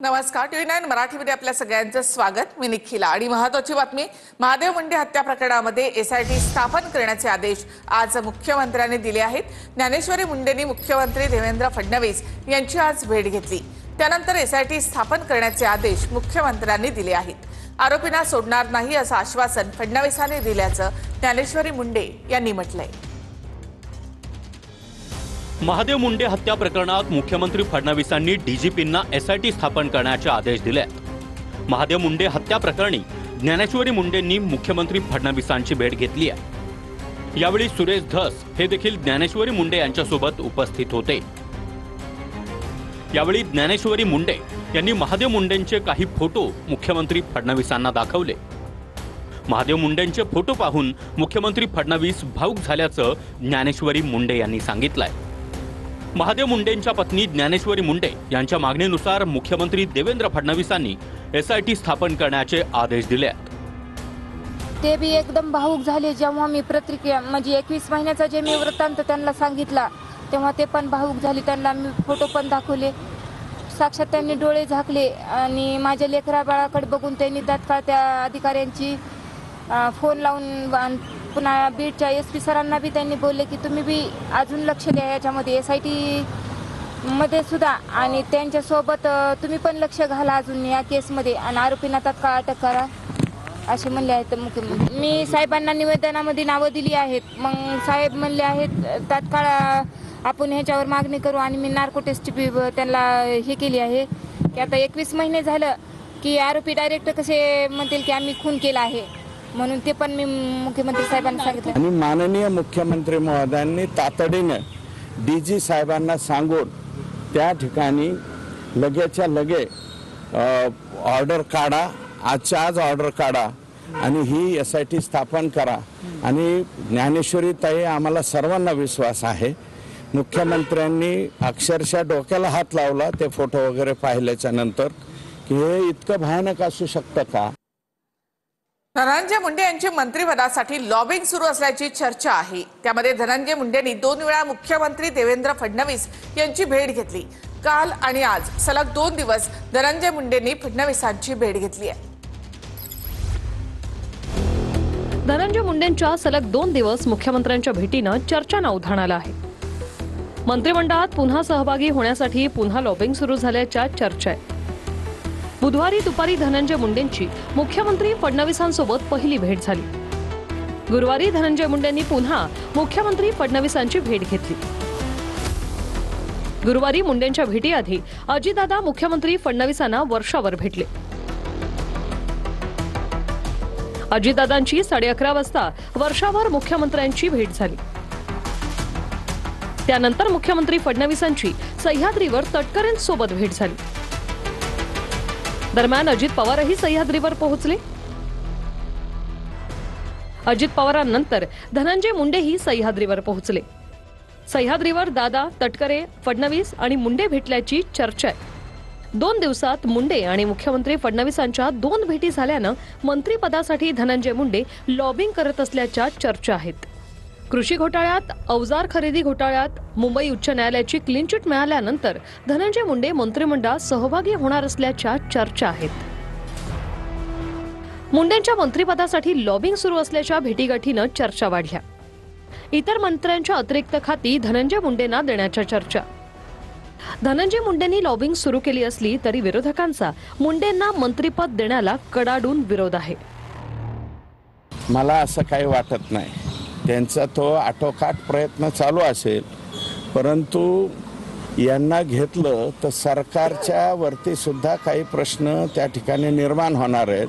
नमस्कार टी9 मराठीमध्ये आपल्या सगळ्यांचं स्वागत। मी निखिला आणि महत्त्वाची बातमी, महादेव मुंडे हत्या प्रकरणामध्ये एसआयटी स्थापन करण्याचे आदेश आज मुख्यमंत्र्यांनी दिले आहेत। ज्ञानेश्वरी मुंडेंनी मुख्यमंत्री देवेंद्र फडणवीस यांची आज भेट घेतली। त्यानंतर एसआयटी स्थापन करण्याचे आदेश मुख्यमंत्र्यांनी दिले आहेत। आरोपींना सोडणार नाही असं आश्वासन फडणवीसांनी दिल्याचं ज्ञानेश्वरी मुंडे यांनी म्हटलंय। महादेव मुंडे हत्या प्रकरणात मुख्यमंत्री फडणवीसांनी डीजीपींना एसआयटी स्थापन करण्याचे आदेश दिले आहेत। महादेव मुंडे हत्या प्रकरणी ज्ञानेश्वरी मुंडेंनी मुख्यमंत्री फडणवीसांची भेट घेतली आहे। यावेळी सुरेश धस हे देखील ज्ञानेश्वरी मुंडे यांच्यासोबत उपस्थित होते। यावेळी ज्ञानेश्वरी मुंडे यांनी महादेव मुंडेंचे काही फोटो मुख्यमंत्री फडणवीसांना दाखवले। महादेव मुंडेंचे फोटो पाहून मुख्यमंत्री फडणवीस भावुक झाल्याचं ज्ञानेश्वरी मुंडे यांनी सांगितलंय। महादेव मुंडेंच्या पत्नी ज्ञानेश्वरी मुंडे यांच्या मागणीनुसार मुख्यमंत्री देवेंद्र फडणवीसांनी एसआयटी स्थापन करण्याचे आदेश दिले आहेत। ते बी एकदम भावुक झाले जेव्हा मी प्रतिक्रिया म्हणजे 21 महिन्याचा जे मी वृत्तांत त्यांना सांगितला तेव्हा ते पण भावुक झाले। त्यांना मी फोटो पण दाखवले, साक्षात त्यांनी डोळे झाकले आणि माझ्या लेकरा बाळाकडे बघून त्यांनी तात्काळ त्या अधिकाऱ्यांची फोन लावून पुन्हा बीडच्या एसपी सरांना बी त्यांनी बोलले की तुम्ही बी अजून लक्ष द्या याच्यामध्ये एसआयटी मध्ये सुद्धा आणि त्यांच्यासोबत तुम्ही पण लक्ष घाला अजून या केसमध्ये आणि आरोपींना तात्काळ अटक करा असे म्हणले आहेत मुख्यमंत्री। मी साहेबांना निवेदनामध्ये नावं दिली आहेत। मग साहेब म्हणले आहेत तात्काळ आपण ह्याच्यावर मागणी करू आणि मी नार्को टेस्ट त्यांना हे केली आहे की आता 21 महिने झालं की आरोपी डायरेक्ट कसे म्हणतील की आम्ही खून केला आहे, म्हणून ते पण मी मुख्यमंत्री साहेबांना सांगितलं। आणि माननीय मुख्यमंत्री महोदयांनी तातडीने डीजी साहेबांना सांगून त्या ठिकाणी लगेच्या लगे ऑर्डर काढा, आजच्या आज ऑर्डर काढा आणि ही एसआयटी स्थापन करा। आणि ज्ञानेश्वरी ताई आम्हाला सर्वांना विश्वास आहे, मुख्यमंत्र्यांनी अक्षरशः डोक्याला हात लावला ते फोटो वगैरे पाहिल्याच्या नंतर की हे इतकं भयानक असू शकतं का। धनंजय मुंडे यांची मंत्रिपदासाठी लॉबिंग सुरू असल्याची चर्चा आहे। त्यामध्ये धनंजय मुंडेंनी 2 वेळा मुख्यमंत्री देवेंद्र फडणवीस यांची भेट घेतली। काल आणि आज सलग 2 दिवस धनंजय मुंडेंनी फडणवीसांची भेट घेतली आहे। धनंजय मुंडेंच्या सलग 2 दिवस मुख्यमंत्र्यांच्या भेटीनं चर्चांना उधाण आलं आहे। मंत्रिमंडळात पुन्हा सहभागी होण्यासाठी पुन्हा लॉबिंग सुरू झाल्याच्या चर्चा आहे। बुधवारी दुपारी धनंजय मुंडेंची मुख्यमंत्री फडणवीसांसोबत पहिली भेट झाली। गुरुवारी धनंजय मुंडेंनी पुन्हा मुख्यमंत्री फडणवीसांची भेट घेतली। गुरुवारी मुंडेंच्या भेटीआधी अजितदादा मुख्यमंत्री फडणवीसांना वर्षावर भेटले। अजितदादांची 11:30 वाजता वर्षावर मुख्यमंत्र्यांची भेट झाली। त्यानंतर मुख्यमंत्री फडणवीसांची सह्याद्रीवर तटकरेंसोबत भेट झाली। दरम्यान अजित पवारही सह्याद्रीवर पोहोचले। अजित पवारांनंतर धनंजय मुंडेही सह्याद्रीवर पोहोचले। सह्याद्रीवर दादा, तटकरे, फडणवीस आणि मुंडे भेटल्याची चर्चा आहे। 2 दिवसात मुंडे आणि मुख्यमंत्री फडणवीसांच्या 2 भेटी झाल्यानं मंत्रिपदासाठी धनंजय मुंडे लॉबिंग करत असल्याच्या चर्चा आहेत। कृषी घोटाळ्यात, अवजार खरेदी घोटाळ्यात मुंबई उच्च न्यायालयाची क्लीन चिट मिळाल्यानंतर धनंजय मुंडे मंत्रिमंडळात सहभागी होणार असल्याच्या चर्चा आहेत। मुंडेंच्या मंत्रिपदासाठी लॉबिंग सुरू असल्याच्या भेटीगाठीनं चर्चा वाढल्या। इतर मंत्र्यांच्या अतिरिक्त खाती धनंजय मुंडेंना देण्याच्या चर्चा। धनंजय मुंडेंनी लॉबिंग सुरू केली असली तरी विरोधकांचा मुंडेंना मंत्रिपद देण्याला कडाडून विरोध आहे। मला असं काही वाटत नाही, त्यांचा तो आटोकाट प्रयत्न चालू असेल, परंतु यांना घेतलं तर सरकारच्या वरती सुद्धा काही प्रश्न त्या ठिकाणी निर्माण होणार आहेत।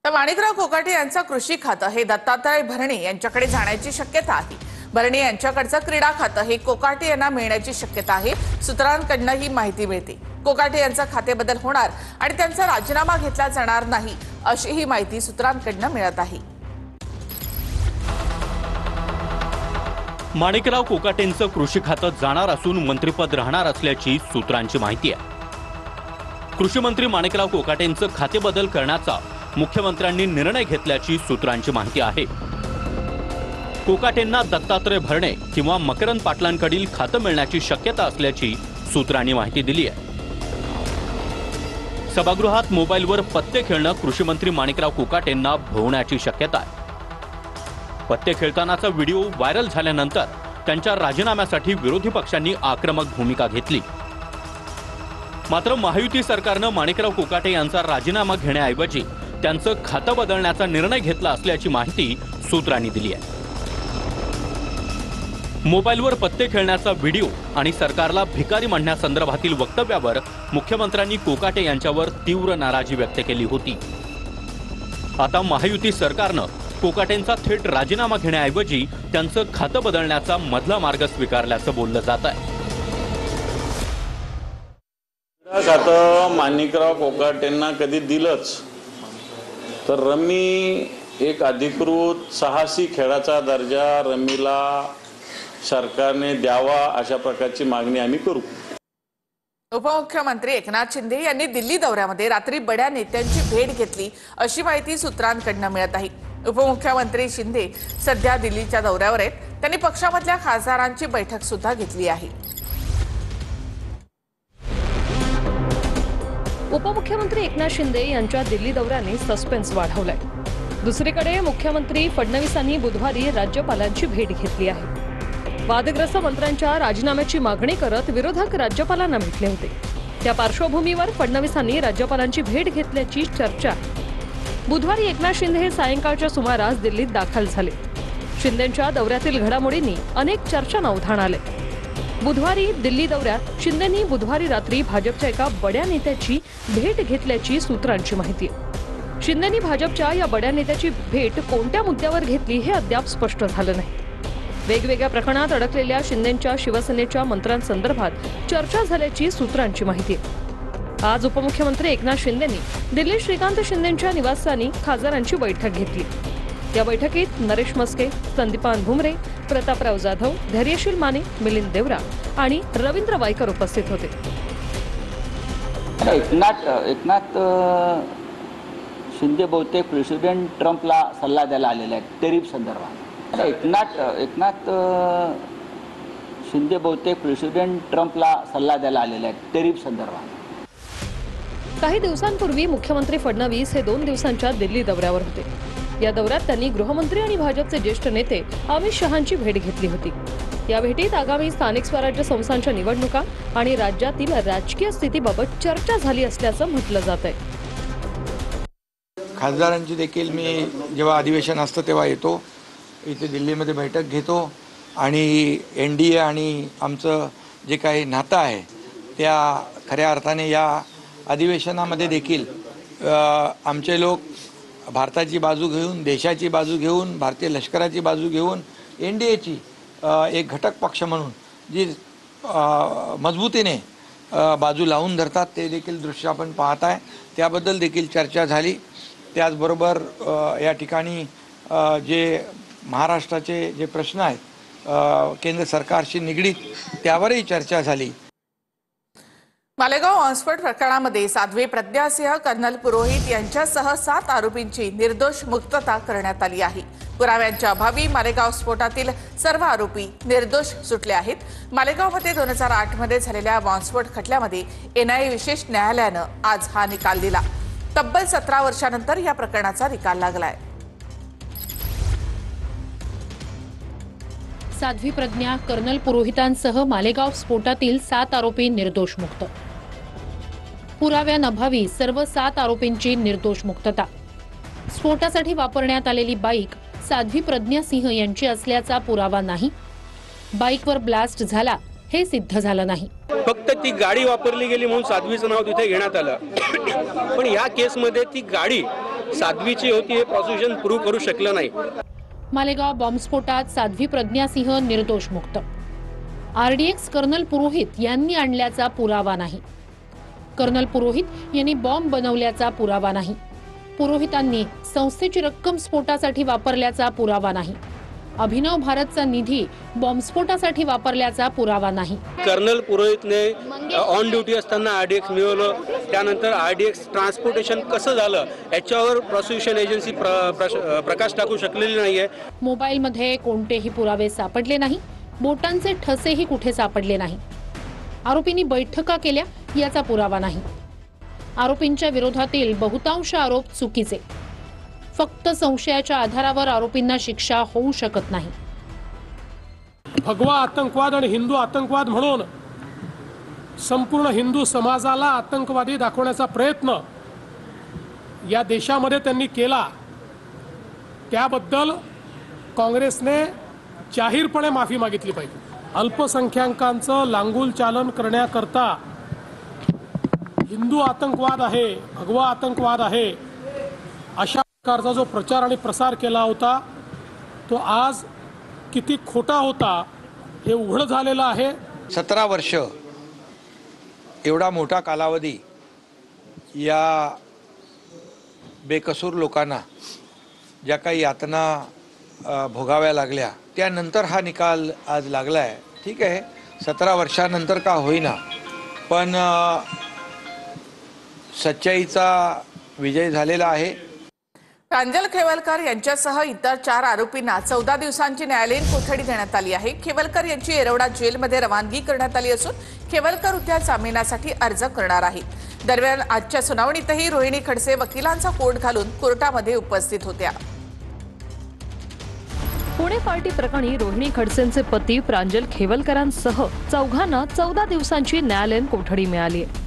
तर माणिकराव कोकाटे यांचं कृषी खातं हे दत्तात्रय भरणे यांच्याकडे जाण्याची शक्यता आहे। भरणे यांच्याकडचं क्रीडा खातं हे कोकाटे यांना मिळण्याची शक्यता आहे। सूत्रांकडून ही माहिती मिळते। कोकाटे यांचा खातेबदल होणार आणि त्यांचा राजीनामा घेतला जाणार नाही अशी ही माहिती सूत्रांकडून मिळत आहे। माणिकराव कोकाटेंचं कृषी खातं जाणार असून मंत्रिपद राहणार असल्याची सूत्रांची माहिती आहे। कृषी मंत्री माणिकराव कोकाटेंचं खातेबदल करण्याचा मुख्यमंत्र्यांनी निर्णय घेतल्याची सूत्रांची माहिती आहे। कोकाटेंना दत्तात्रय भरणे किंवा मकरंद पाटलांकडील खातं मिळण्याची शक्यता असल्याची सूत्रांनी माहिती दिली आहे। सभागृहात मोबाईलवर पत्ते खेळणं कृषी मंत्री माणिकराव कोकाटेंना भोवण्याची शक्यता आहे. पत्ते खेळतानाचा व्हिडिओ व्हायरल झाल्यानंतर त्यांच्या राजीनाम्यासाठी विरोधी पक्षांनी आक्रमक भूमिका घेतली. मात्र महायुती सरकारनं माणिकराव कोकाटे यांचा राजीनामा घेण्याऐवजी त्यांचं खातं बदलण्याचा निर्णय घेतला असल्याची माहिती सूत्रांनी दिली आहे. मोबाईलवर पत्ते खेळण्याचा व्हिडिओ आणि सरकारला भिकारी म्हणण्यासंदर्भातील वक्तव्यावर मुख्यमंत्र्यांनी कोकाटे यांच्यावर तीव्र नाराजी व्यक्त केली होती. आता महायुती सरकारनं कोकाटेंचा थेट राजीनामा घेण्याऐवजी त्यांचं खातं बदलण्याचा मधला मार्ग स्वीकारल्याचं बोललं जात आहे. खातं माणिकराव कोकाटेंना कधी दिलंच तर रमी एक अधिकृत साहसी खेळाचा दर्जा रमीला सरकारने द्यावा अशा प्रकारची मागणी आम्ही करू. उपमुख्यमंत्री एकनाथ शिंदे यांनी दिल्ली दौऱ्यामध्ये रात्री बड्या नेत्यांची भेट घेतली अशी माहिती सूत्रांकडून मिळत आहे. उपमुख्यमंत्री शिंदे सध्या दिल्लीच्या दौऱ्यावर आहेत. त्यांनी पक्षामधल्या खासदारांची बैठक सुद्धा घेतली आहे. उपमुख्यमंत्री एकनाथ शिंदे यांच्या दिल्ली दौऱ्याने सस्पेन्स वाढवलाय. दुसरीकडे मुख्यमंत्री फडणवीसांनी बुधवारी राज्यपालांची भेट घेतली आहे. वादग्रस्त मंत्र्यांच्या राजीनाम्याची मागणी करत विरोधक राज्यपालांना भेटले होते. त्या पार्श्वभूमीवर फडणवीसांनी राज्यपालांची भेट घेतल्याची चर्चा आहे. बुधवारी एकनाथ शिंदे हे सायंकाळच्या सुमारास दिल्लीत दाखल झाले. शिंदेंच्या दौऱ्यातील घडामोडींनी अनेक चर्चांना उधाण आले. बुधवारी दिल्ली दौऱ्यात शिंदेंनी बुधवारी रात्री भाजपच्या एका बड्या नेत्याची भेट घेतल्याची सूत्रांची माहिती आहे. शिंदेंनी भाजपच्या या बड्या नेत्याची भेट कोणत्या मुद्द्यावर घेतली हे अद्याप स्पष्ट झालं नाही. वेगवेगळ्या प्रकरणात अडकलेल्या शिंदेंच्या शिवसेनेच्या मंत्र्यांसंदर्भात चर्चा झाल्याची सूत्रांची माहिती आहे. आज उपमुख्यमंत्री एकनाथ शिंदेंनी दिल्ली श्रीकांत शिंदेंच्या निवासस्थानी खासदारांची बैठक घेतली. या बैठकीत नरेश मस्के, संदीपान भुमरे, प्रतापराव जाधव, धैर्यशील माने, मिलिंद देवरा आणि रवींद्र वायकर उपस्थित होते. एकनाथ शिंदे बहुतेक प्रेसिडेंट ट्रम्पला सल्ला द्यायला आलेले आहेत टेरिफ संदर्भात. एकनाथ शिंदे बहुतेक प्रेसिडेंट ट्रम्पला सल्ला द्यायला आलेले आहेत टेरिफ संदर्भात. काही दिवसांपूर्वी मुख्यमंत्री फडणवीस हे 2 दिवसांच्या दिल्ली दौऱ्यावर होते. या दौऱ्यात त्यांनी गृहमंत्री आणि भाजपचे ज्येष्ठ नेते अमित शहांची भेट घेतली होती. या भेटीत आगामी स्थानिक स्वराज्य संस्थांच्या निवडणुका आणि राज्यातील राजकीय स्थितीबाबत चर्चा झाली असल्याचं म्हटलं जात आहे. खासदारांची देखील मी जेव्हा अधिवेशन असतं तेव्हा येतो, इथे दिल्लीमध्ये बैठक घेतो आणि NDA आणि आमचं जे काही नातं आहे त्या खऱ्या अर्थाने या अधिवेशनामध्ये देखील आमचे लोक भारताची बाजू घेऊन, देशाची बाजू घेऊन, भारतीय लष्कराची बाजू घेऊन NDAची एक घटक पक्ष म्हणून जी मजबूतीने बाजू लावून धरतात ते देखील दृश्य आपण पाहत आहे. त्याबद्दल देखील चर्चा झाली. त्याचबरोबर या ठिकाणी जे महाराष्ट्राचे जे प्रश्न आहेत केंद्र सरकारशी निगडीत त्यावरही चर्चा झाली. मालेगाव बॉम्बस्फोट प्रकरणामध्ये साध्वी प्रज्ञा सिंह, कर्नल पुरोहित यांच्यासह 7 आरोपींची निर्दोष मुक्तता करण्यात आली आहे. पुराव्यांच्या अभावी मालेगाव स्फोटातील सर्व आरोपी निर्दोष सुटले आहेत. मालेगावमध्ये 2008 मध्ये झालेल्या बॉम्बस्फोट खटल्यामध्ये NIA विशेष न्यायालयानं आज हा निकाल दिला. तब्बल 17 वर्षांनंतर या प्रकरणाचा निकाल लागलाय. साध्वी प्रज्ञा, कर्नल पुरोहितांसह मालेगाव स्फोटातील 7 आरोपी निर्दोष मुक्त. पुराव्यांअभावी सर्व 7 आरोपींची निर्दोष मुक्तता. स्फोटासाठी वापरण्यात आलेली बाईक साध्वी प्रज्ञा सिंह यांची असल्याचा पुरावा नाही. बाईकवर ब्लास्ट झाला हे सिद्ध झालं नाही. फक्त ती गाडी वापरली गेली म्हणून साध्वीचं नाव तिथे घेण्यात आलं. पण या केसमध्ये ती गाडी साध्वीची होती हे प्रॉसिक्युशन प्रूव्ह करू शकलं नाही. मालेगाव बॉम्बस्फोटात साध्वी प्रज्ञा सिंह निर्दोष मुक्त. RDX कर्नल पुरोहित यांनी आणल्याचा पुरावा नाही. कर्नल पुरोहित यांनी बॉम्ब बनवल्याचा पुरावा नाही. पुरोहितांनी संस्थेची रक्कम स्फोटासाठी वापरल्याचा पुरावा नाही. अभिनव भारतचा निधी बॉम्बस्फोटासाठी वापरल्याचा पुरावा नाही. कर्नल पुरोहितने ऑन ड्युटी असताना RDX मिळवलं. त्यानंतर RDX ट्रान्सपोर्टेशन कसं झालं याच्यावर प्रॉसिक्युशन एजन्सी प्रकाश टाकू शकलेली नाहीये. मोबाईलमध्ये कोणतेही पुरावे सापडले नाही. बोटांचे ठसेही कुठे सापडले नाही. आरोपींनी बैठका केल्या याचा पुरावा नाही. आरोपींच्या विरोधातील बहुतांश आरोप चुकीचे. फक्त संशयाच्या आधारावर आरोपींना शिक्षा होऊ शकत नाही. भगवा आतंकवाद आणि हिंदू आतंकवाद म्हणून संपूर्ण हिंदू समाजाला आतंकवादी दाखवण्याचा प्रयत्न या देशामध्ये त्यांनी केला. त्याबद्दल काँग्रेसने जाहीरपणे माफी मागितली पाहिजे. अल्पसंख्याकांचं लांगुल चालन करण्याकरता हिंदू आतंकवाद आहे, भगवा आतंकवाद आहे, अशा प्रकारचा जो प्रचार आणि प्रसार केला होता तो आज किती खोटा होता हे उघड झालेलं आहे. 17 वर्ष एवढा मोठा कालावधी या बेकसूर लोकांना ज्या काही यातना भोगाव्या लागल्या त्यानंतर हा निकाल आज लागला आहे. ठीक आहे, 17 वर्षानंतर का होईना, पण सच्चाईचा विजय झालेला आहे. प्रांजल खेवलकर यांच्यासह इतर 4 आरोपींना 14 दिवसांची न्यायालयीन कोठडी देण्यात आली आहे. खेवलकर यांची येरवडा जेलमध्ये रवानगी करण्यात आली असून खेवलकर उद्या जामिनासाठी अर्ज करणार आहेत. दरम्यान आजच्या सुनावणीतही रोहिणी खडसे वकिलांचा कोट घालून कोर्टामध्ये उपस्थित होत्या. पुणे पार्टी प्रकरणी रोहिणी खडसेंचे पती प्रांजल खेवलकरांसह 4घांना 14 दिवसांची न्यायालयीन कोठडी मिळाली आहे.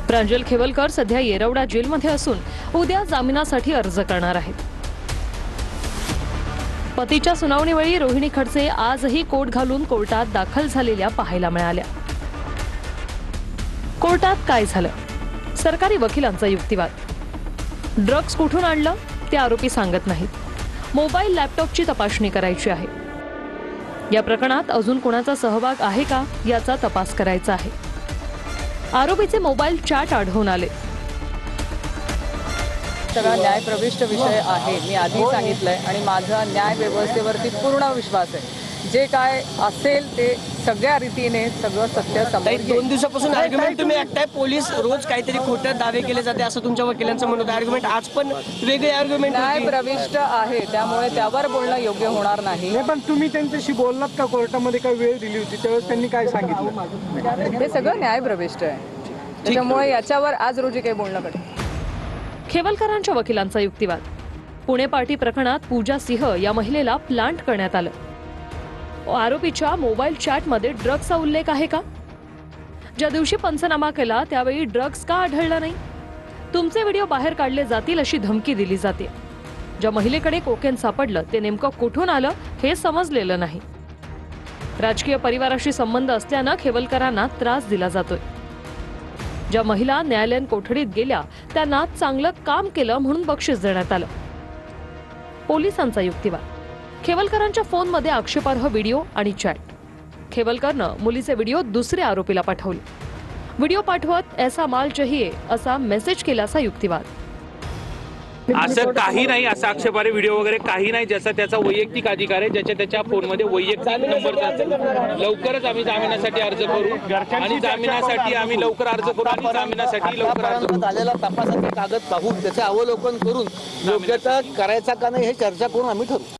प्रांजल खेवलकर सध्या येरवडा जेलमध्ये असून उद्या जामिनासाठी अर्ज करणार आहेत. पतीच्या सुनावणीवेळी रोहिणी खडसे आजही कोट घालून कोर्टात दाखल झालेल्या पाहायला मिळाल्या. कोर्टात काय झालं? सरकारी वकिलांचा युक्तिवाद. ड्रग्ज कुठून आणलं ते आरोपी सांगत नाहीत. मोबाईल लॅपटॉपची तपासणी करायची आहे. या प्रकरणात अजून कोणाचा सहभाग आहे का याचा तपास करायचा आहे. आरोपीचे मोबाईल चॅट आढळून आले. सगळा न्यायप्रविष्ट विषय आहे, मी आधी सांगितलंय, आणि माझा न्याय व्यवस्थेवरती पूर्ण विश्वास आहे. जे काय असेल ते सगळ्या रीतीने सगळं सत्य समोर येईल. 2 दिवसापासून आर्ग्युमेंट तुम्ही ऐकताय, पोलीस रोज काहीतरी खोटं दावे केले जाते असं तुमच्या वकिलांचं म्हणत आहे. आर्ग्युमेंट आज पण वेगळे आर्ग्युमेंट न्याय प्रविष्ट आहे, त्यामुळे त्यावर बोलणं योग्य होणार नाही. पण तुम्ही त्यांच्याशी बोललात का? कोर्टामध्ये काही वेळ दिली होती त्यावेळेस त्यांनी काय सांगितलं? हे सगळं न्याय प्रविष्ट आहे, त्याच्यामुळे याच्यावर आज रोजी काही बोलणं कठीण. खेवलकरांच्या वकिलांचा युक्तिवाद. पुणे पार्टी प्रकरणात पूजा सिंह या महिलेला प्लांट करण्यात आलं. आरोपीच्या मोबाईल चॅटमध्ये ड्रग्जचा उल्लेख आहे का? ज्या दिवशी पंचनामा केला त्यावेळी ड्रग्ज का आढळला नाही? तुमचे व्हिडिओ बाहेर काढले जातील अशी धमकी दिली जाते. ज्या महिलेकडे कोकेन सापडलं ते नेमकं कुठून आलं हे समजलेलं नाही. राजकीय परिवाराशी संबंध असल्यानं खेवलकरांना त्रास दिला जातोय. ज्या महिला न्यायालयीन कोठडीत गेल्या त्यांना चांगलं काम केलं म्हणून बक्षीस देण्यात आलं. पोलिसांचा युक्तिवाद. खेवलकरांच्या फोनमध्ये आक्षेपार्ह व्हिडिओ आणि चॅट. खेवलकरनं मुलीचे व्हिडिओ दुसऱ्या आरोपीला पाठवले. व्हिडिओ पाठवत ऐसा माल चाहिए असा मेसेज केल्याचा युक्तिवाद. असं काही नाही, असा आक्षेपार्ह व्हिडिओ वगैरे काही नाही. ज्याचा त्याचा वैयक्तिक अधिकार आहे, ज्याच्या त्याच्या फोनमध्ये वैयक्तिक नंबर जातो. लवकरच आम्ही जामिनासाठी अर्ज करू आणि जामिनासाठी आम्ही लवकर अर्ज करू आणि जामिनासाठी लवकर अर्ज आलेला तपासाचे कागद पाहून त्याचे अवलोकन करून योग्यता करायचा का नाही हे चर्चा करून आम्ही ठरवू.